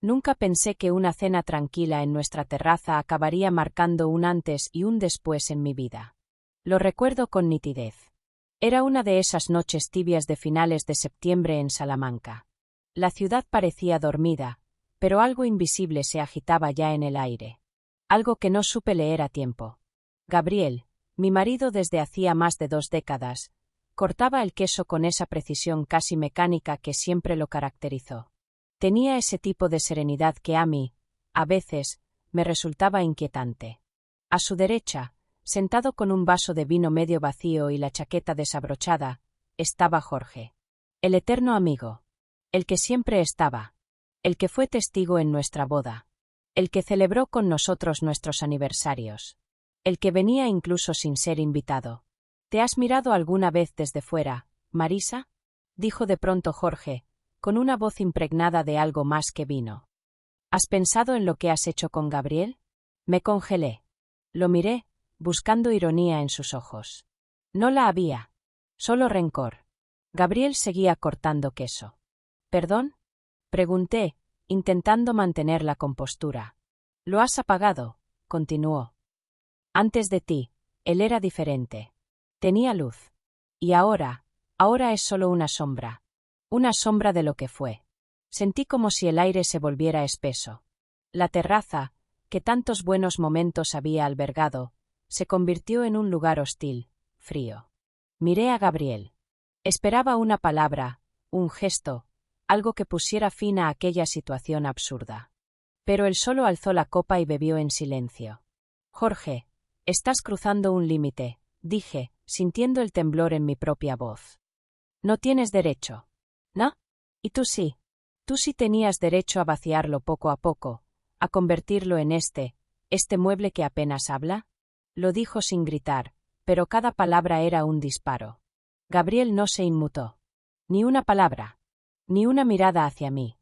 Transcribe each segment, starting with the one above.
Nunca pensé que una cena tranquila en nuestra terraza acabaría marcando un antes y un después en mi vida. Lo recuerdo con nitidez. Era una de esas noches tibias de finales de septiembre en Salamanca. La ciudad parecía dormida, pero algo invisible se agitaba ya en el aire. Algo que no supe leer a tiempo. Gabriel, mi marido desde hacía más de 2 décadas, cortaba el queso con esa precisión casi mecánica que siempre lo caracterizó. Tenía ese tipo de serenidad que a mí, a veces, me resultaba inquietante. A su derecha, sentado con un vaso de vino medio vacío y la chaqueta desabrochada, estaba Jorge. El eterno amigo. El que siempre estaba. El que fue testigo en nuestra boda. El que celebró con nosotros nuestros aniversarios. El que venía incluso sin ser invitado. ¿Te has mirado alguna vez desde fuera, Marisa?, dijo de pronto Jorge, con una voz impregnada de algo más que vino. ¿Has pensado en lo que has hecho con Gabriel? Me congelé. Lo miré, buscando ironía en sus ojos. No la había. Solo rencor. Gabriel seguía cortando queso. ¿Perdón?, pregunté, intentando mantener la compostura. Lo has apagado, continuó. Antes de ti, él era diferente. Tenía luz. Y ahora es solo una sombra. Una sombra de lo que fue. Sentí como si el aire se volviera espeso. La terraza, que tantos buenos momentos había albergado, se convirtió en un lugar hostil, frío. Miré a Gabriel. Esperaba una palabra, un gesto, algo que pusiera fin a aquella situación absurda. Pero él solo alzó la copa y bebió en silencio. Jorge, estás cruzando un límite, dije, sintiendo el temblor en mi propia voz. No tienes derecho. ¿No? Y tú sí. Tú sí tenías derecho a vaciarlo poco a poco, a convertirlo en este mueble que apenas habla. Lo dijo sin gritar, pero cada palabra era un disparo. Gabriel no se inmutó. Ni una palabra. Ni una mirada hacia mí.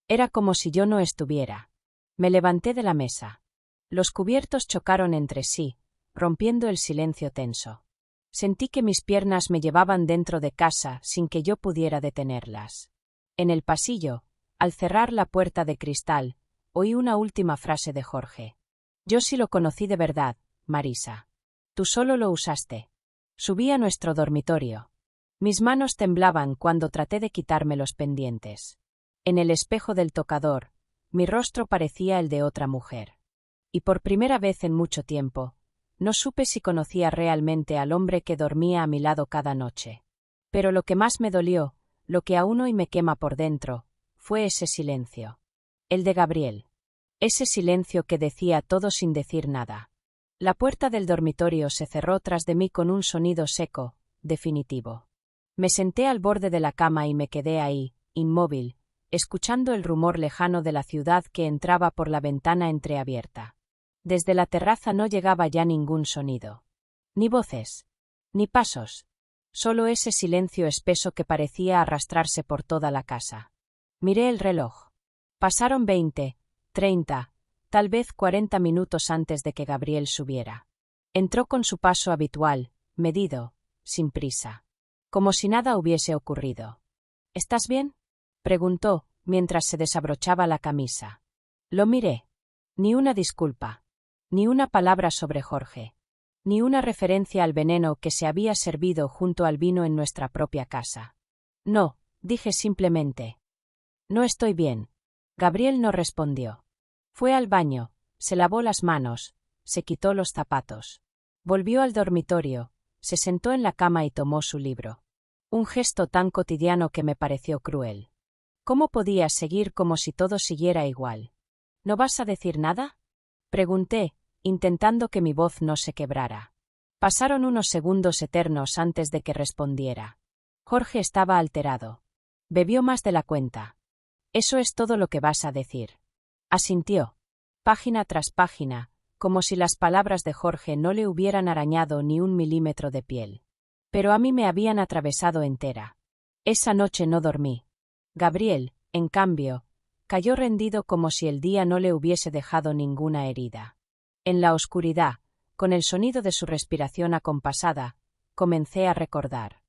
Era como si yo no estuviera. Me levanté de la mesa. Los cubiertos chocaron entre sí, rompiendo el silencio tenso. Sentí que mis piernas me llevaban dentro de casa sin que yo pudiera detenerlas. En el pasillo, al cerrar la puerta de cristal, oí una última frase de Jorge. Yo sí lo conocí de verdad, Marisa. Tú solo lo usaste. Subí a nuestro dormitorio. Mis manos temblaban cuando traté de quitarme los pendientes. En el espejo del tocador, mi rostro parecía el de otra mujer. Y por primera vez en mucho tiempo, no supe si conocía realmente al hombre que dormía a mi lado cada noche. Pero lo que más me dolió, lo que aún hoy me quema por dentro, fue ese silencio. El de Gabriel. Ese silencio que decía todo sin decir nada. La puerta del dormitorio se cerró tras de mí con un sonido seco, definitivo. Me senté al borde de la cama y me quedé ahí, inmóvil, escuchando el rumor lejano de la ciudad que entraba por la ventana entreabierta. Desde la terraza no llegaba ya ningún sonido. Ni voces. Ni pasos. Solo ese silencio espeso que parecía arrastrarse por toda la casa. Miré el reloj. Pasaron 20, 30, tal vez 40 minutos antes de que Gabriel subiera. Entró con su paso habitual, medido, sin prisa. Como si nada hubiese ocurrido. ¿Estás bien?, preguntó, mientras se desabrochaba la camisa. Lo miré. Ni una disculpa. Ni una palabra sobre Jorge. Ni una referencia al veneno que se había servido junto al vino en nuestra propia casa. No, dije simplemente. No estoy bien. Gabriel no respondió. Fue al baño, se lavó las manos, se quitó los zapatos. Volvió al dormitorio, se sentó en la cama y tomó su libro. Un gesto tan cotidiano que me pareció cruel. ¿Cómo podía seguir como si todo siguiera igual? ¿No vas a decir nada?, pregunté, intentando que mi voz no se quebrara. Pasaron unos segundos eternos antes de que respondiera. Jorge estaba alterado. Bebió más de la cuenta. ¿Eso es todo lo que vas a decir?, asintió. Página tras página, como si las palabras de Jorge no le hubieran arañado ni un milímetro de piel. Pero a mí me habían atravesado entera. Esa noche no dormí. Gabriel, en cambio, cayó rendido como si el día no le hubiese dejado ninguna herida. En la oscuridad, con el sonido de su respiración acompasada, comencé a recordar.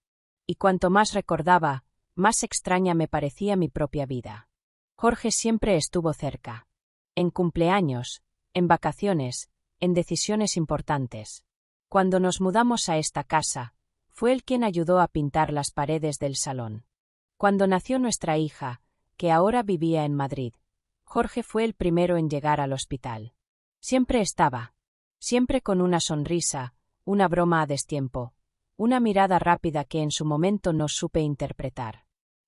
Y cuanto más recordaba, más extraña me parecía mi propia vida. Jorge siempre estuvo cerca. En cumpleaños, en vacaciones, en decisiones importantes. Cuando nos mudamos a esta casa, fue él quien ayudó a pintar las paredes del salón. Cuando nació nuestra hija, que ahora vivía en Madrid, Jorge fue el primero en llegar al hospital. Siempre estaba. Siempre con una sonrisa, una broma a destiempo, una mirada rápida que en su momento no supe interpretar.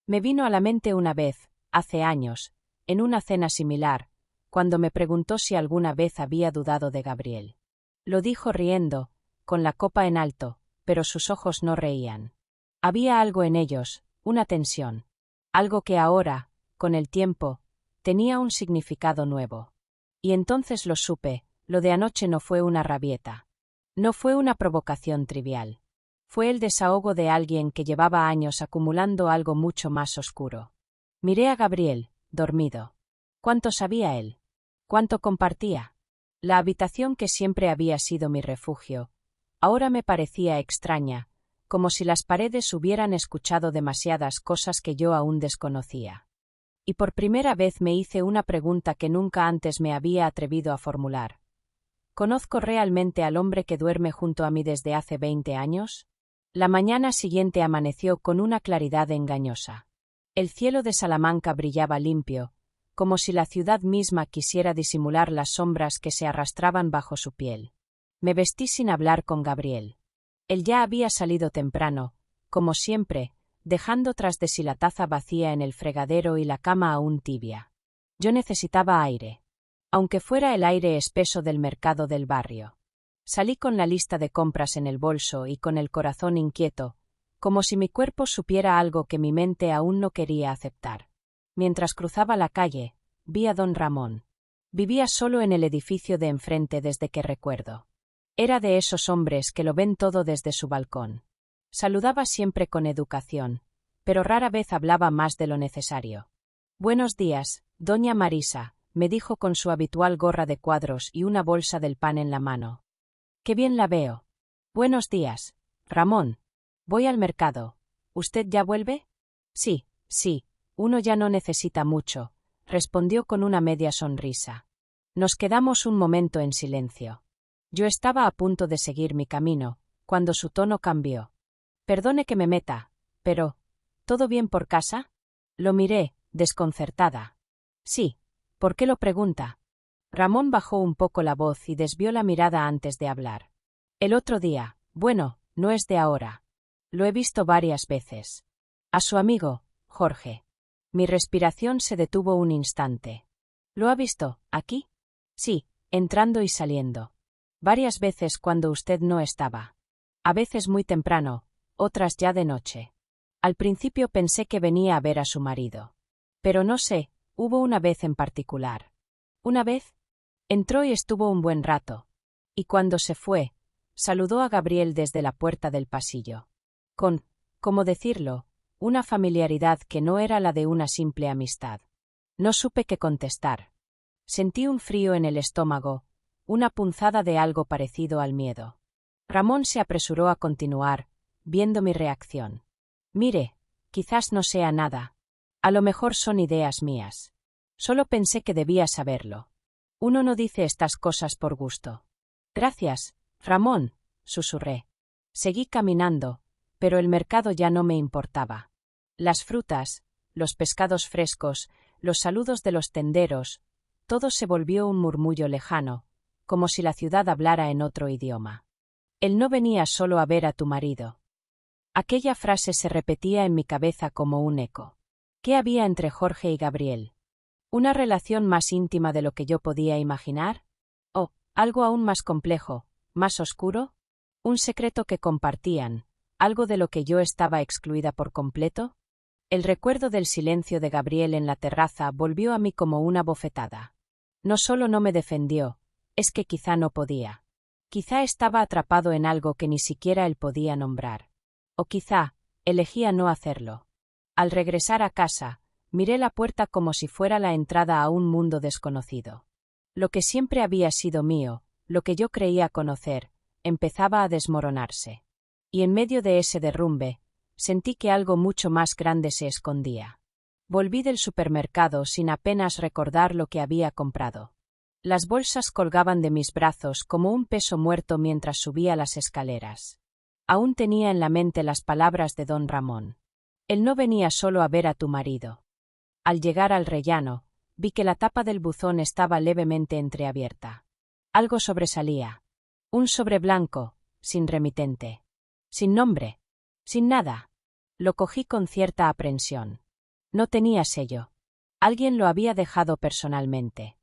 Me vino a la mente una vez, hace años, en una cena similar, cuando me preguntó si alguna vez había dudado de Gabriel. Lo dijo riendo, con la copa en alto, pero sus ojos no reían. Había algo en ellos, una tensión. Algo que ahora, con el tiempo, tenía un significado nuevo. Y entonces lo supe, lo de anoche no fue una rabieta. No fue una provocación trivial. Fue el desahogo de alguien que llevaba años acumulando algo mucho más oscuro. Miré a Gabriel, dormido. ¿Cuánto sabía él? ¿Cuánto compartía? La habitación que siempre había sido mi refugio, ahora me parecía extraña, como si las paredes hubieran escuchado demasiadas cosas que yo aún desconocía. Y por primera vez me hice una pregunta que nunca antes me había atrevido a formular. ¿Conozco realmente al hombre que duerme junto a mí desde hace 20 años? La mañana siguiente amaneció con una claridad engañosa. El cielo de Salamanca brillaba limpio, como si la ciudad misma quisiera disimular las sombras que se arrastraban bajo su piel. Me vestí sin hablar con Gabriel. Él ya había salido temprano, como siempre, dejando tras de sí la taza vacía en el fregadero y la cama aún tibia. Yo necesitaba aire. Aunque fuera el aire espeso del mercado del barrio. Salí con la lista de compras en el bolso y con el corazón inquieto, como si mi cuerpo supiera algo que mi mente aún no quería aceptar. Mientras cruzaba la calle, vi a don Ramón. Vivía solo en el edificio de enfrente desde que recuerdo. Era de esos hombres que lo ven todo desde su balcón. Saludaba siempre con educación, pero rara vez hablaba más de lo necesario. «Buenos días, doña Marisa», me dijo con su habitual gorra de cuadros y una bolsa del pan en la mano. «Qué bien la veo». «Buenos días, Ramón. Voy al mercado. ¿Usted ya vuelve?» «Sí, sí, uno ya no necesita mucho», respondió con una media sonrisa. Nos quedamos un momento en silencio. Yo estaba a punto de seguir mi camino, cuando su tono cambió. «Perdone que me meta, pero ¿todo bien por casa?» Lo miré, desconcertada. «Sí, ¿por qué lo pregunta?» Ramón bajó un poco la voz y desvió la mirada antes de hablar. «El otro día, bueno, no es de ahora. Lo he visto varias veces. A su amigo, Jorge». Mi respiración se detuvo un instante. «¿Lo ha visto, aquí?» «Sí, entrando y saliendo. Varias veces cuando usted no estaba. A veces muy temprano, otras ya de noche. Al principio pensé que venía a ver a su marido. Pero no sé, hubo una vez en particular. Una vez, entró y estuvo un buen rato. Y cuando se fue, saludó a Gabriel desde la puerta del pasillo. Con, ¿cómo decirlo?, una familiaridad que no era la de una simple amistad. No supe qué contestar. Sentí un frío en el estómago, una punzada de algo parecido al miedo. Ramón se apresuró a continuar, viendo mi reacción. «Mire, quizás no sea nada. A lo mejor son ideas mías. Solo pensé que debía saberlo. Uno no dice estas cosas por gusto». «Gracias, Ramón», susurré. Seguí caminando, pero el mercado ya no me importaba. Las frutas, los pescados frescos, los saludos de los tenderos, todo se volvió un murmullo lejano, como si la ciudad hablara en otro idioma. «Él no venía solo a ver a tu marido». Aquella frase se repetía en mi cabeza como un eco. ¿Qué había entre Jorge y Gabriel? ¿Una relación más íntima de lo que yo podía imaginar? ¿O algo aún más complejo, más oscuro? ¿Un secreto que compartían, algo de lo que yo estaba excluida por completo? El recuerdo del silencio de Gabriel en la terraza volvió a mí como una bofetada. No solo no me defendió, es que quizá no podía. Quizá estaba atrapado en algo que ni siquiera él podía nombrar. O quizá, elegía no hacerlo. Al regresar a casa, miré la puerta como si fuera la entrada a un mundo desconocido. Lo que siempre había sido mío, lo que yo creía conocer, empezaba a desmoronarse. Y en medio de ese derrumbe, sentí que algo mucho más grande se escondía. Volví del supermercado sin apenas recordar lo que había comprado. Las bolsas colgaban de mis brazos como un peso muerto mientras subía las escaleras. Aún tenía en la mente las palabras de don Ramón. Él no venía solo a ver a tu marido. Al llegar al rellano, vi que la tapa del buzón estaba levemente entreabierta. Algo sobresalía. Un sobre blanco, sin remitente. Sin nombre. Sin nada. Lo cogí con cierta aprensión. No tenía sello. Alguien lo había dejado personalmente.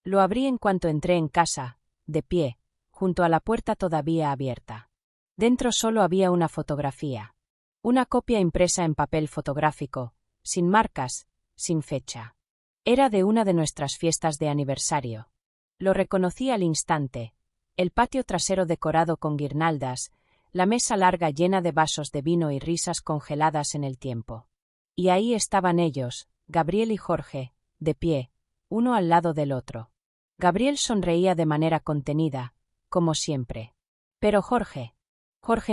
Lo abrí en cuanto entré en casa, de pie, junto a la puerta todavía abierta. Dentro solo había una fotografía. Una copia impresa en papel fotográfico, sin marcas, sin fecha. Era de una de nuestras fiestas de aniversario. Lo reconocí al instante. El patio trasero decorado con guirnaldas, la mesa larga llena de vasos de vino y risas congeladas en el tiempo. Y ahí estaban ellos, Gabriel y Jorge, de pie, uno al lado del otro. Gabriel sonreía de manera contenida, como siempre. Pero Jorge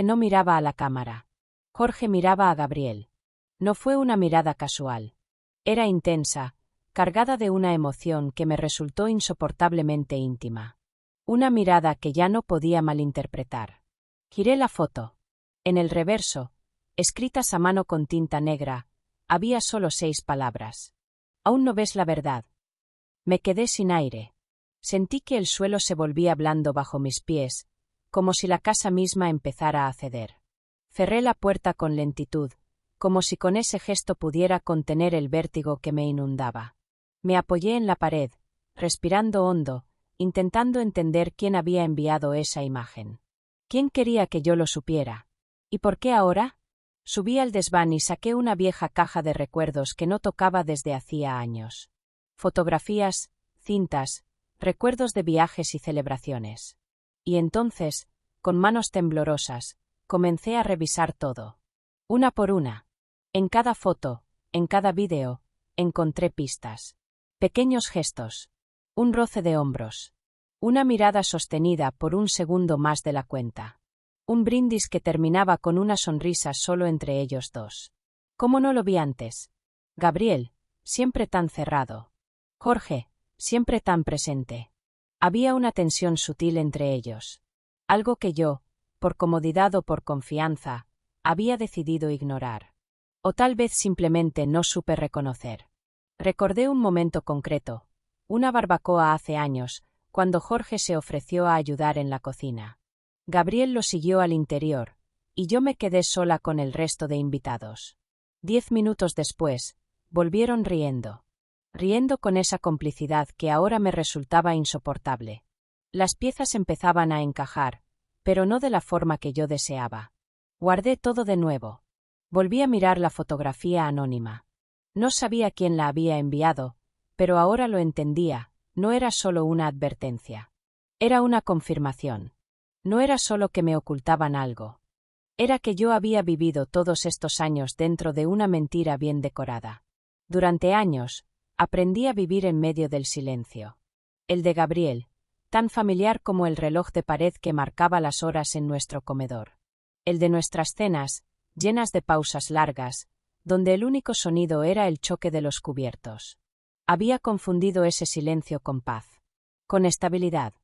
no miraba a la cámara. Jorge miraba a Gabriel. No fue una mirada casual. Era intensa, cargada de una emoción que me resultó insoportablemente íntima. Una mirada que ya no podía malinterpretar. Giré la foto. En el reverso, escritas a mano con tinta negra, había solo 6 palabras. «Aún no ves la verdad». Me quedé sin aire. Sentí que el suelo se volvía blando bajo mis pies, como si la casa misma empezara a ceder. Cerré la puerta con lentitud, como si con ese gesto pudiera contener el vértigo que me inundaba. Me apoyé en la pared, respirando hondo, intentando entender quién había enviado esa imagen. ¿Quién quería que yo lo supiera? ¿Y por qué ahora? Subí al desván y saqué una vieja caja de recuerdos que no tocaba desde hacía años. Fotografías, cintas, recuerdos de viajes y celebraciones. Y entonces, con manos temblorosas, comencé a revisar todo. Una por una. En cada foto, en cada vídeo, encontré pistas. Pequeños gestos. Un roce de hombros. Una mirada sostenida por un segundo más de la cuenta. Un brindis que terminaba con una sonrisa solo entre ellos dos. ¿Cómo no lo vi antes? Gabriel, siempre tan cerrado. Jorge, siempre tan presente. Había una tensión sutil entre ellos. Algo que yo, por comodidad o por confianza, había decidido ignorar. O tal vez simplemente no supe reconocer. Recordé un momento concreto, una barbacoa hace años, cuando Jorge se ofreció a ayudar en la cocina. Gabriel lo siguió al interior, y yo me quedé sola con el resto de invitados. 10 minutos después, volvieron riendo. Riendo con esa complicidad que ahora me resultaba insoportable. Las piezas empezaban a encajar, pero no de la forma que yo deseaba. Guardé todo de nuevo. Volví a mirar la fotografía anónima. No sabía quién la había enviado, pero ahora lo entendía, no era solo una advertencia. Era una confirmación. No era solo que me ocultaban algo. Era que yo había vivido todos estos años dentro de una mentira bien decorada. Durante años, aprendí a vivir en medio del silencio. El de Gabriel, tan familiar como el reloj de pared que marcaba las horas en nuestro comedor. El de nuestras cenas, llenas de pausas largas, donde el único sonido era el choque de los cubiertos. Había confundido ese silencio con paz, con estabilidad,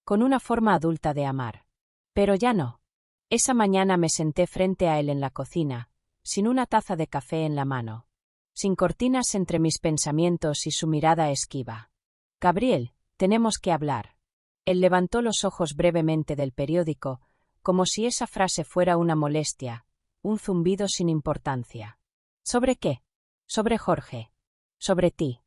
con una forma adulta de amar. Pero ya no. Esa mañana me senté frente a él en la cocina, sin una taza de café en la mano, sin cortinas entre mis pensamientos y su mirada esquiva. Gabriel, tenemos que hablar. Él levantó los ojos brevemente del periódico, como si esa frase fuera una molestia, un zumbido sin importancia. ¿Sobre qué? Sobre Jorge. Sobre ti.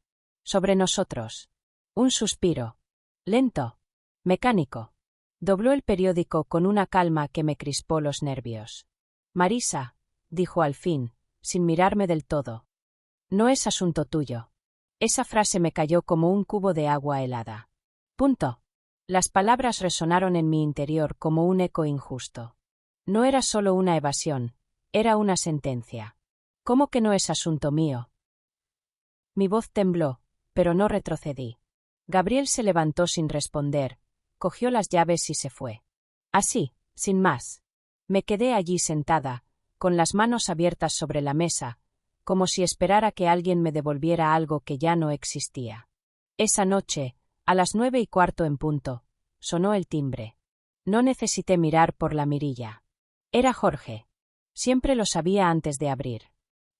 Sobre nosotros. Un suspiro. Lento. Mecánico. Dobló el periódico con una calma que me crispó los nervios. Marisa, dijo al fin, sin mirarme del todo. No es asunto tuyo. Esa frase me cayó como un cubo de agua helada. Punto. Las palabras resonaron en mi interior como un eco injusto. No era solo una evasión, era una sentencia. ¿Cómo que no es asunto mío? Mi voz tembló, pero no retrocedí. Gabriel se levantó sin responder, cogió las llaves y se fue. Así, sin más. Me quedé allí sentada, con las manos abiertas sobre la mesa, como si esperara que alguien me devolviera algo que ya no existía. Esa noche, a las 9:15 en punto, sonó el timbre. No necesité mirar por la mirilla. Era Jorge. Siempre lo sabía antes de abrir.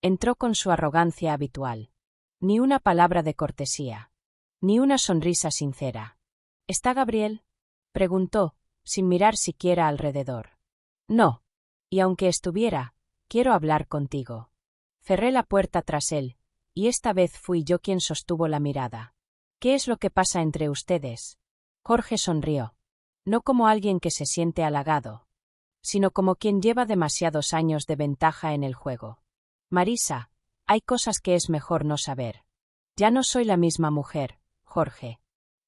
Entró con su arrogancia habitual. Ni una palabra de cortesía. Ni una sonrisa sincera. ¿Está Gabriel?, preguntó, sin mirar siquiera alrededor. No. Y aunque estuviera, quiero hablar contigo. Cerré la puerta tras él, y esta vez fui yo quien sostuvo la mirada. ¿Qué es lo que pasa entre ustedes? Jorge sonrió. No como alguien que se siente halagado, sino como quien lleva demasiados años de ventaja en el juego. Marisa, hay cosas que es mejor no saber. Ya no soy la misma mujer, Jorge.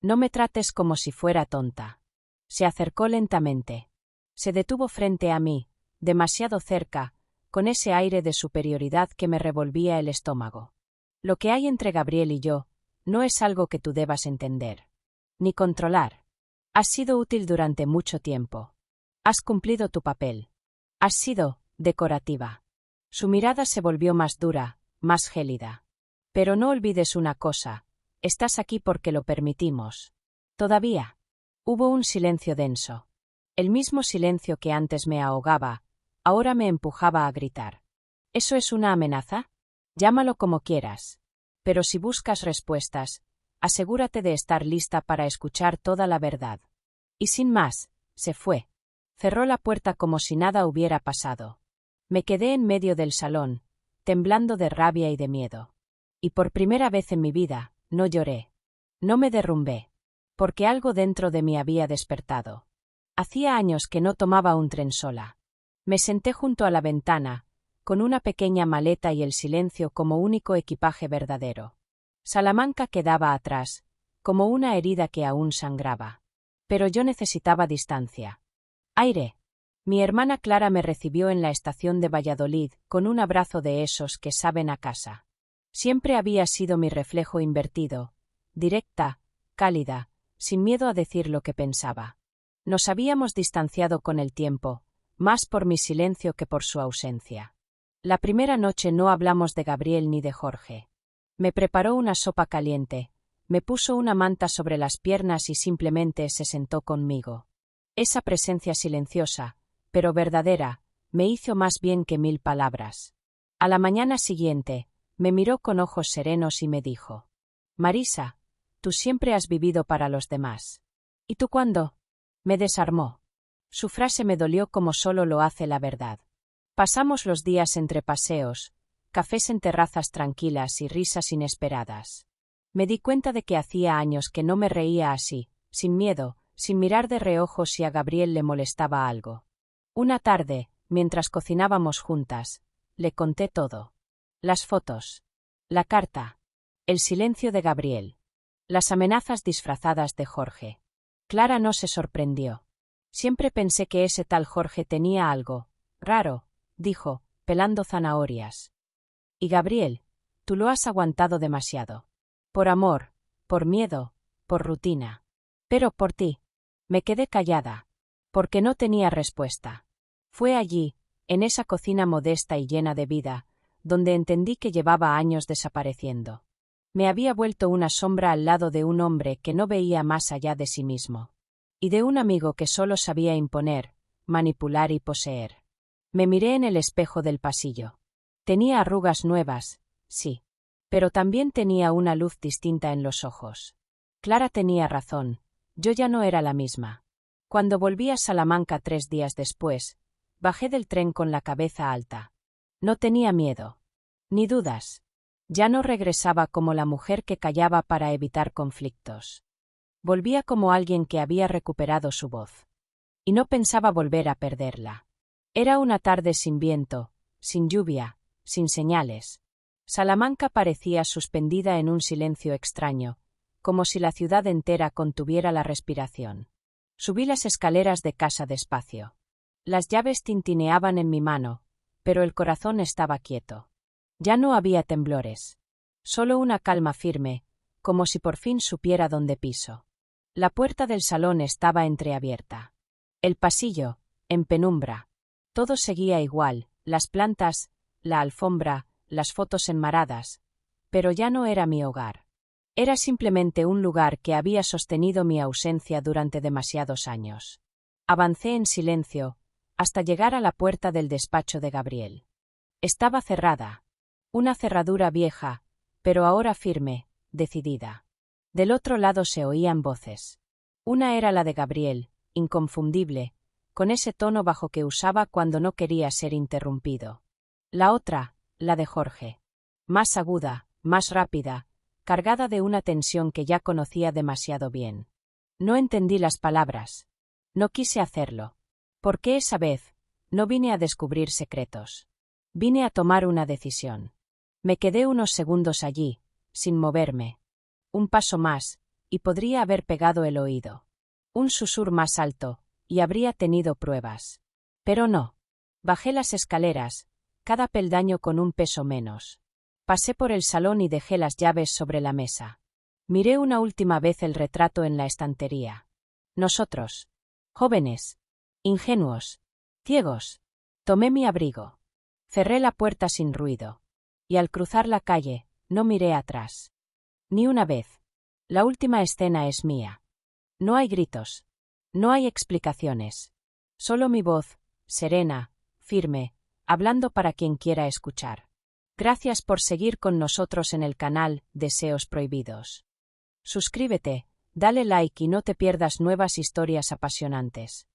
No me trates como si fuera tonta. Se acercó lentamente. Se detuvo frente a mí, demasiado cerca, con ese aire de superioridad que me revolvía el estómago. Lo que hay entre Gabriel y yo no es algo que tú debas entender. Ni controlar. Has sido útil durante mucho tiempo. Has cumplido tu papel. Has sido decorativa. Su mirada se volvió más dura, más gélida. Pero no olvides una cosa. Estás aquí porque lo permitimos. Todavía. Hubo un silencio denso. El mismo silencio que antes me ahogaba, ahora me empujaba a gritar. ¿Eso es una amenaza? Llámalo como quieras. Pero si buscas respuestas, asegúrate de estar lista para escuchar toda la verdad. Y sin más, se fue. Cerró la puerta como si nada hubiera pasado. Me quedé en medio del salón, temblando de rabia y de miedo. Y por primera vez en mi vida, no lloré. No me derrumbé. Porque algo dentro de mí había despertado. Hacía años que no tomaba un tren sola. Me senté junto a la ventana, con una pequeña maleta y el silencio como único equipaje verdadero. Salamanca quedaba atrás, como una herida que aún sangraba. Pero yo necesitaba distancia. Aire. Mi hermana Clara me recibió en la estación de Valladolid, con un abrazo de esos que saben a casa. Siempre había sido mi reflejo invertido, directa, cálida, sin miedo a decir lo que pensaba. Nos habíamos distanciado con el tiempo, más por mi silencio que por su ausencia. La primera noche no hablamos de Gabriel ni de Jorge. Me preparó una sopa caliente, me puso una manta sobre las piernas y simplemente se sentó conmigo. Esa presencia silenciosa, pero verdadera, me hizo más bien que 1000 palabras. A la mañana siguiente, me miró con ojos serenos y me dijo: Marisa, tú siempre has vivido para los demás. ¿Y tú cuándo? Me desarmó. Su frase me dolió como solo lo hace la verdad. Pasamos los días entre paseos, cafés en terrazas tranquilas y risas inesperadas. Me di cuenta de que hacía años que no me reía así, sin miedo, sin mirar de reojo si a Gabriel le molestaba algo. Una tarde, mientras cocinábamos juntas, le conté todo. Las fotos. La carta. El silencio de Gabriel. Las amenazas disfrazadas de Jorge. Clara no se sorprendió. Siempre pensé que ese tal Jorge tenía algo raro, dijo, pelando zanahorias. Y Gabriel, tú lo has aguantado demasiado. Por amor, por miedo, por rutina. Pero por ti. Me quedé callada. Porque no tenía respuesta. Fue allí, en esa cocina modesta y llena de vida, donde entendí que llevaba años desapareciendo. Me había vuelto una sombra al lado de un hombre que no veía más allá de sí mismo. Y de un amigo que solo sabía imponer, manipular y poseer. Me miré en el espejo del pasillo. Tenía arrugas nuevas, sí. Pero también tenía una luz distinta en los ojos. Clara tenía razón, yo ya no era la misma. Cuando volví a Salamanca 3 días después, bajé del tren con la cabeza alta. No tenía miedo. Ni dudas. Ya no regresaba como la mujer que callaba para evitar conflictos. Volvía como alguien que había recuperado su voz. Y no pensaba volver a perderla. Era una tarde sin viento, sin lluvia, sin señales. Salamanca parecía suspendida en un silencio extraño, como si la ciudad entera contuviera la respiración. Subí las escaleras de casa despacio. Las llaves tintineaban en mi mano, pero el corazón estaba quieto. Ya no había temblores. Solo una calma firme, como si por fin supiera dónde piso. La puerta del salón estaba entreabierta. El pasillo, en penumbra. Todo seguía igual, las plantas, la alfombra, las fotos enmaradas, pero ya no era mi hogar. Era simplemente un lugar que había sostenido mi ausencia durante demasiados años. Avancé en silencio, hasta llegar a la puerta del despacho de Gabriel. Estaba cerrada. Una cerradura vieja, pero ahora firme, decidida. Del otro lado se oían voces. Una era la de Gabriel, inconfundible, con ese tono bajo que usaba cuando no quería ser interrumpido. La otra, la de Jorge. Más aguda, más rápida, cargada de una tensión que ya conocía demasiado bien. No entendí las palabras. No quise hacerlo. Porque esa vez, no vine a descubrir secretos. Vine a tomar una decisión. Me quedé unos segundos allí, sin moverme. Un paso más, y podría haber pegado el oído. Un susurro más alto, y habría tenido pruebas. Pero no. Bajé las escaleras, cada peldaño con un peso menos. Pasé por el salón y dejé las llaves sobre la mesa. Miré una última vez el retrato en la estantería. Nosotros. Jóvenes. Ingenuos. Ciegos. Tomé mi abrigo. Cerré la puerta sin ruido. Y al cruzar la calle, no miré atrás. Ni una vez. La última escena es mía. No hay gritos. No hay explicaciones. Solo mi voz, serena, firme, hablando para quien quiera escuchar. Gracias por seguir con nosotros en el canal Deseos Prohibidos. Suscríbete, dale like y no te pierdas nuevas historias apasionantes.